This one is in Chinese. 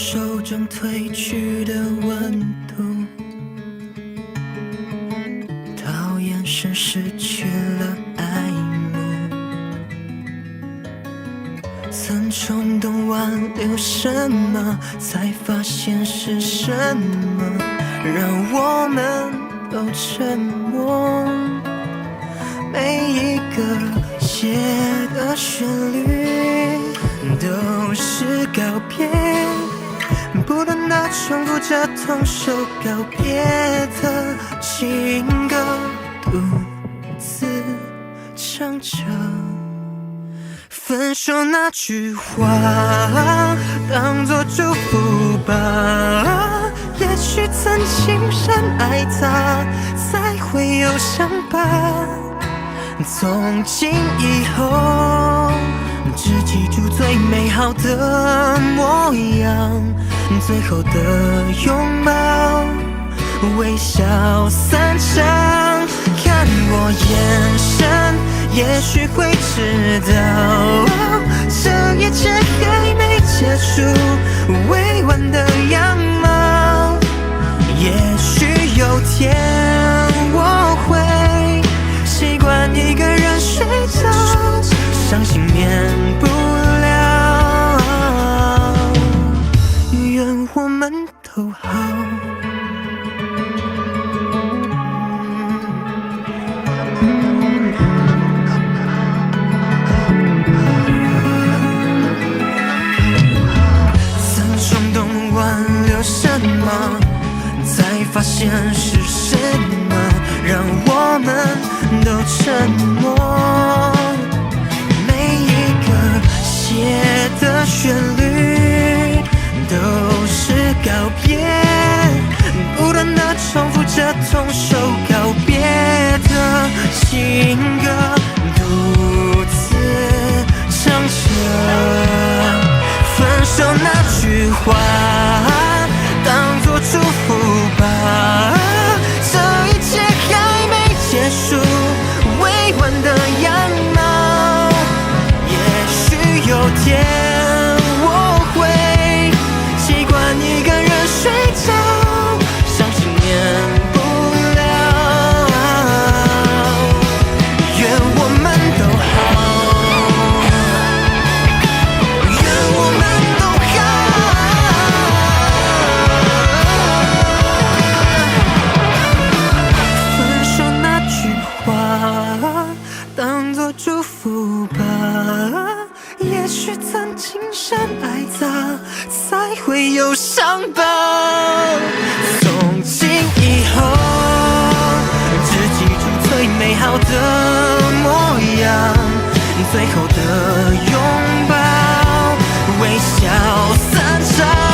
手中褪去的温度，到眼神失去了爱慕。曾冲动挽留什么，才发现是什么让我们都沉默。每一个写的旋律都是告别，不断地重复着同首告别的情歌，独自唱着。分手那句话当作祝福吧，也许曾经深爱他，才会有伤疤。从今以后，只记住最美好的模样，最后的拥抱，微笑散场。看我眼神，也许会知道，这一切还没结束。委婉的样貌，也许有天我会习惯一个人睡着，伤心免不了，愿我们都好。曾冲动挽留什么，才发现是什么让我们都沉默。每一个写的旋律都是告别，不断地重复着同首告别的情歌，独自唱着。分手那句话当作祝福吧，这一切还没结束。委婉的样貌，也许有天我会习惯一个人睡着，伤心免不了，愿我们都好，愿我们都好。分手那句话当作祝福吧，也许曾经深爱他，才会有伤疤。从今以后，只记住最美好的模样，最后的拥抱，微笑散场。